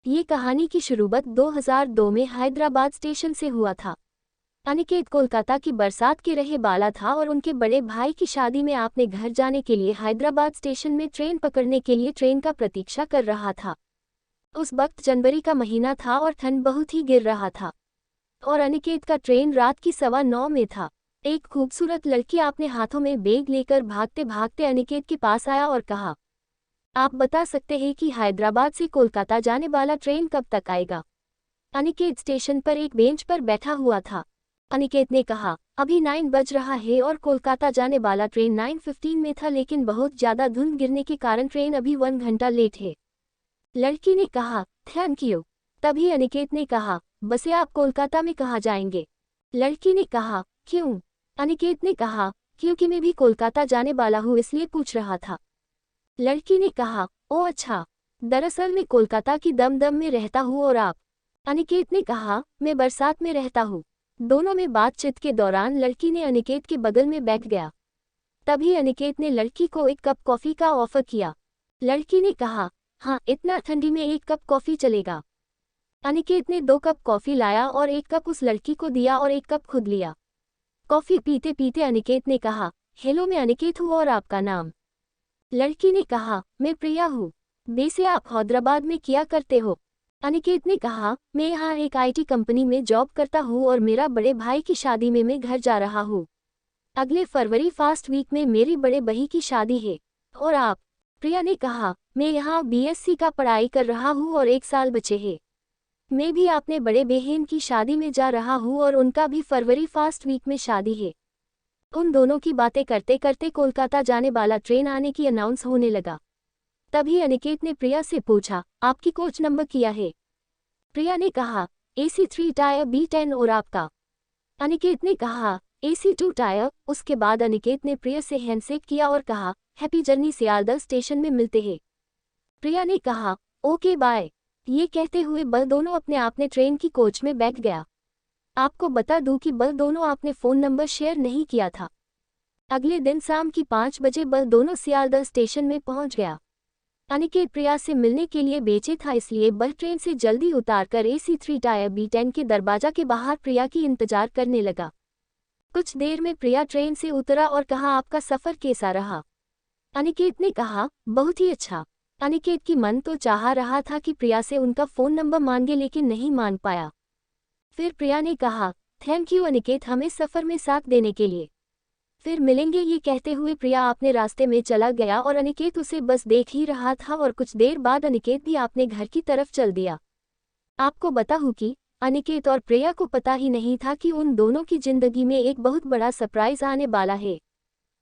ये कहानी की शुरुआत 2002 में हैदराबाद स्टेशन से हुआ था। अनिकेत कोलकाता की बरसात के रहे वाला था और उनके बड़े भाई की शादी में अपने घर जाने के लिए हैदराबाद स्टेशन में ट्रेन पकड़ने के लिए ट्रेन का प्रतीक्षा कर रहा था। उस वक्त जनवरी का महीना था और ठंड बहुत ही गिर रहा था और अनिकेत का ट्रेन रात की 9:15 में था। एक खूबसूरत लड़की अपने हाथों में बैग लेकर भागते भागते अनिकेत के पास आया और कहा, आप बता सकते हैं कि हैदराबाद से कोलकाता जाने वाला ट्रेन कब तक आएगा? अनिकेत स्टेशन पर एक बेंच पर बैठा हुआ था। अनिकेत ने कहा, अभी 9 बज रहा है और कोलकाता जाने वाला ट्रेन 9:15 में था, लेकिन बहुत ज्यादा धुंध गिरने के कारण ट्रेन अभी 1 घंटा लेट है। लड़की ने कहा, थैंक यू। तभी अनिकेत ने कहा, बसे आप कोलकाता में कहाँ जाएंगे? लड़की ने कहा, क्यों? अनिकेत ने कहा, क्योंकि मैं भी कोलकाता जाने वाला हूँ, इसलिए पूछ रहा था। लड़की ने कहा, ओह अच्छा, दरअसल मैं कोलकाता की दमदम में रहता हूँ और आप? अनिकेत ने कहा, मैं बरसात में रहता हूँ। दोनों में बातचीत के दौरान लड़की ने अनिकेत के बगल में बैठ गया। तभी अनिकेत ने लड़की को एक कप कॉफी का ऑफर किया। लड़की ने कहा, हाँ, इतना ठंडी में 1 कप कॉफी चलेगा। अनिकेत ने 2 कप कॉफी लाया और 1 कप उस लड़की को दिया और 1 कप खुद लिया। कॉफी पीते पीते अनिकेत ने कहा, हेलो, मैं अनिकेत हूँ और आपका नाम? लड़की ने कहा, मैं प्रिया हूँ। वैसे आप हैदराबाद में क्या करते हो? अनिकेत ने कहा, मैं यहाँ एक आईटी कंपनी में जॉब करता हूँ और मेरा बड़े भाई की शादी में मैं घर जा रहा हूँ। अगले फरवरी फर्स्ट वीक में मेरी बड़े बही की शादी है। और आप? प्रिया ने कहा, मैं यहाँ बीएससी का पढ़ाई कर रहा हूँ और 1 साल बचे है। मैं भी अपने बड़े बहन की शादी में जा रहा हूँ और उनका भी फरवरी फर्स्ट वीक में शादी है। उन दोनों की बातें करते करते कोलकाता जाने वाला ट्रेन आने की अनाउंस होने लगा। तभी अनिकेत ने प्रिया से पूछा, आपकी कोच नंबर क्या है? प्रिया ने कहा, AC 3 टायर B10। और आपका? अनिकेत ने कहा, AC 2 टायर। उसके बाद अनिकेत ने प्रिया से हैंडशेक किया और कहा, हैप्पी जर्नी, सियालदह स्टेशन में मिलते हैं। प्रिया ने कहा, ओके बाय। ये कहते हुए वह दोनों अपने ट्रेन की कोच में बैठ गया। आपको बता दूं कि वह दोनों आपने फ़ोन नंबर शेयर नहीं किया था। अगले दिन शाम की 5 बजे वह दोनों सियालदह स्टेशन में पहुंच गया। अनिकेत प्रिया से मिलने के लिए बेचे था, इसलिए वह ट्रेन से जल्दी उतारकर AC 3 टायर B10 के दरवाजा के बाहर प्रिया की इंतजार करने लगा। कुछ देर में प्रिया ट्रेन से उतरा और कहा, आपका सफ़र कैसा रहा? अनिकेत ने कहा, बहुत ही अच्छा। अनिकेत की मन तो चाह रहा था कि प्रिया से उनका फ़ोन नंबर मांगे, लेकिन नहीं मांग पाया। फिर प्रिया ने कहा, थैंक यू अनिकेत, हमें सफ़र में साथ देने के लिए। फिर मिलेंगे। ये कहते हुए प्रिया अपने रास्ते में चला गया और अनिकेत उसे बस देख ही रहा था और कुछ देर बाद अनिकेत भी अपने घर की तरफ चल दिया। आपको बताऊं कि अनिकेत और प्रिया को पता ही नहीं था कि उन दोनों की जिंदगी में एक बहुत बड़ा सरप्राइज आने वाला है।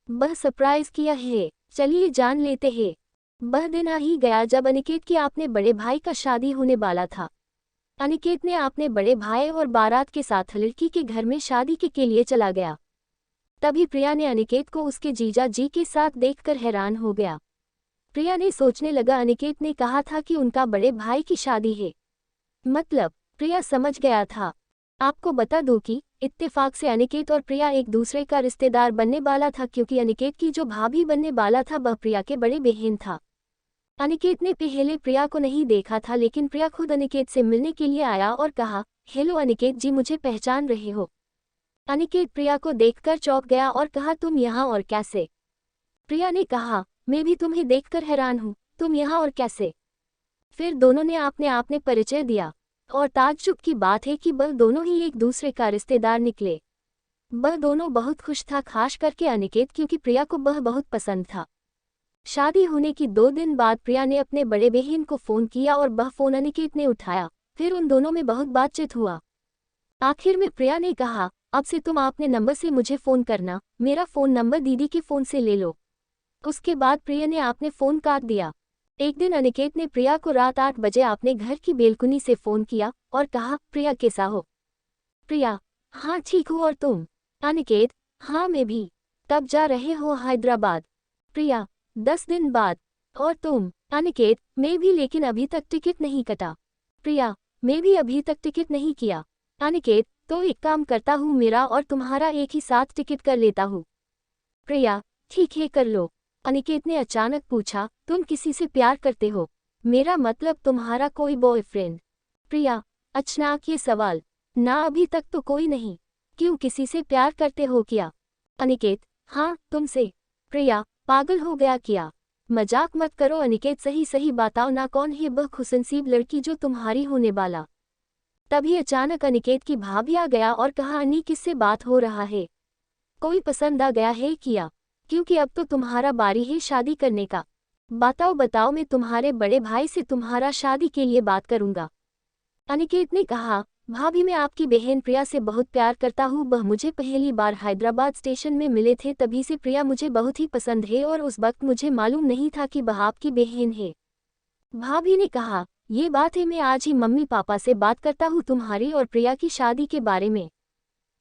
वह सरप्राइज क्या है, चलिए जान लेते हैं। वह दिन आ ही गया जब अनिकेत की अपने बड़े भाई का शादी होने वाला था। अनिकेत ने अपने बड़े भाई और बारात के साथ लड़की के घर में शादी के लिए चला गया। तभी प्रिया ने अनिकेत को उसके जीजा जी के साथ देखकर हैरान हो गया। प्रिया ने सोचने लगा, अनिकेत ने कहा था कि उनका बड़े भाई की शादी है, मतलब प्रिया समझ गया था। आपको बता दूं कि इत्तेफाक से अनिकेत और प्रिया एक दूसरे का रिश्तेदार बनने वाला था, क्योंकि अनिकेत की जो भाभी बनने वाला था वह प्रिया के बड़े बहन था। अनिकेत ने पहले प्रिया को नहीं देखा था, लेकिन प्रिया खुद अनिकेत से मिलने के लिए आया और कहा, हेलो अनिकेत जी, मुझे पहचान रहे हो? अनिकेत प्रिया को देखकर चौंक गया और कहा, तुम यहाँ और कैसे? प्रिया ने कहा, मैं भी तुम्हें देखकर हैरान हूँ, तुम यहाँ और कैसे? फिर दोनों ने अपने परिचय दिया और ताज्जुब की बात है कि वह दोनों ही एक दूसरे का रिश्तेदार निकले। वह दोनों बहुत खुश था, खास करके अनिकेत, क्योंकि प्रिया को वह बहुत पसंद था। शादी होने की 2 दिन बाद प्रिया ने अपने बड़े बहन को फ़ोन किया और वह फ़ोन अनिकेत ने उठाया। फिर उन दोनों में बहुत बातचीत हुआ। आखिर में प्रिया ने कहा, अब से तुम अपने नंबर से मुझे फ़ोन करना, मेरा फ़ोन नंबर दीदी के फ़ोन से ले लो। उसके बाद प्रिया ने अपने फ़ोन काट दिया। एक दिन अनिकेत ने प्रिया को रात 8 बजे अपने घर की बेलकुनी से फ़ोन किया और कहा, प्रिया कैसा हो? प्रिया, हाँ ठीक हूँ, और तुम? अनिकेत, हाँ मैं भी। कब जा रहे हो हैदराबाद? प्रिया, 10 दिन बाद। और तुम? अनिकेत, मैं भी, लेकिन अभी तक टिकट नहीं कटा। प्रिया, मैं भी अभी तक टिकट नहीं किया। अनिकेत, तो एक काम करता हूँ, मेरा और तुम्हारा एक ही साथ टिकट कर लेता हूँ। प्रिया, ठीक है कर लो। अनिकेत ने अचानक पूछा, तुम किसी से प्यार करते हो? मेरा मतलब तुम्हारा कोई बॉयफ्रेंड? प्रिया, अचानक ये सवाल। ना, अभी तक तो कोई नहीं। क्यों, किसी से प्यार करते हो क्या? अनिकेत, हाँ, तुमसे। प्रिया, पागल हो गया क्या? मजाक मत करो अनिकेत, सही सही बताओ ना, कौन है वह खुशनसीब लड़की जो तुम्हारी होने वाला? तभी अचानक अनिकेत की भाभी आ गया और कहा, अन्नी, किससे बात हो रहा है? कोई पसंद आ गया है क्या? क्योंकि अब तो तुम्हारा बारी है शादी करने का। बताओ बताओ, मैं तुम्हारे बड़े भाई से तुम्हारा शादी के लिए बात करूंगा। अनिकेत ने कहा, भाभी, मैं आपकी बहन प्रिया से बहुत प्यार करता हूँ। वह मुझे पहली बार हैदराबाद स्टेशन में मिले थे, तभी से प्रिया मुझे बहुत ही पसंद है और उस वक्त मुझे मालूम नहीं था कि वह आपकी बहन है। भाभी ने कहा, ये बात है, मैं आज ही मम्मी पापा से बात करता हूँ तुम्हारी और प्रिया की शादी के बारे में।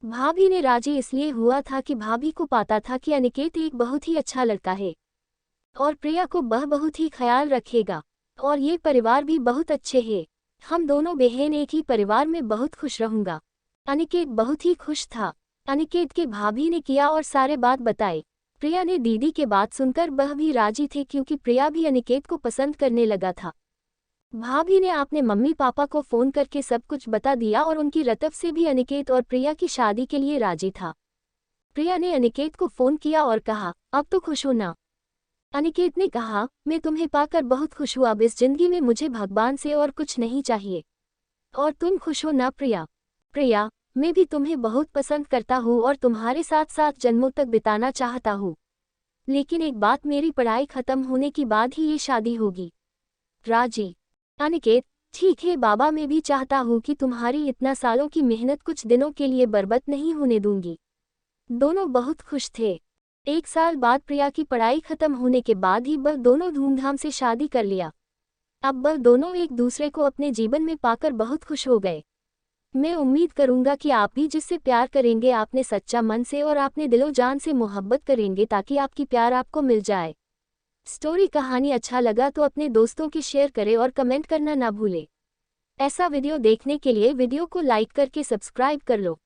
भाभी ने राजी इसलिए हुआ था कि भाभी को पता था कि अनिकेत एक बहुत ही अच्छा लड़का है और प्रिया को वह बहुत ही ख्याल रखेगा और ये परिवार भी बहुत अच्छे है। हम दोनों बहन एक ही परिवार में बहुत खुश रहूंगा। अनिकेत बहुत ही खुश था। अनिकेत के भाभी ने किया और सारे बात बताए। प्रिया ने दीदी के बात सुनकर वह भी राजी थे क्योंकि प्रिया भी अनिकेत को पसंद करने लगा था। भाभी ने अपने मम्मी पापा को फोन करके सब कुछ बता दिया और उनकी तरफ से भी अनिकेत और प्रिया की शादी के लिए राजी था। प्रिया ने अनिकेत को फोन किया और कहा, अब तो खुश हो ना? अनिकेत ने कहा, मैं तुम्हें पाकर बहुत खुश हुआ, अब इस जिंदगी में मुझे भगवान से और कुछ नहीं चाहिए। और तुम खुश हो ना प्रिया? प्रिया, मैं भी तुम्हें बहुत पसंद करता हूँ और तुम्हारे साथ साथ जन्मों तक बिताना चाहता हूँ। लेकिन एक बात, मेरी पढ़ाई खत्म होने के बाद ही ये शादी होगी। राजी? अनिकेत, ठीक है बाबा, मैं भी चाहता हूँ कि तुम्हारी इतना सालों की मेहनत कुछ दिनों के लिए बर्बाद नहीं होने दूंगी। दोनों बहुत खुश थे। एक साल बाद प्रिया की पढ़ाई खत्म होने के बाद ही वह दोनों धूमधाम से शादी कर लिया। अब वह दोनों एक दूसरे को अपने जीवन में पाकर बहुत खुश हो गए। मैं उम्मीद करूंगा कि आप भी जिससे प्यार करेंगे आपने सच्चा मन से और आपने दिलो जान से मोहब्बत करेंगे ताकि आपकी प्यार आपको मिल जाए। स्टोरी कहानी अच्छा लगा तो अपने दोस्तों की शेयर करें और कमेंट करना ना भूलें। ऐसा वीडियो देखने के लिए वीडियो को लाइक करके सब्सक्राइब कर लो।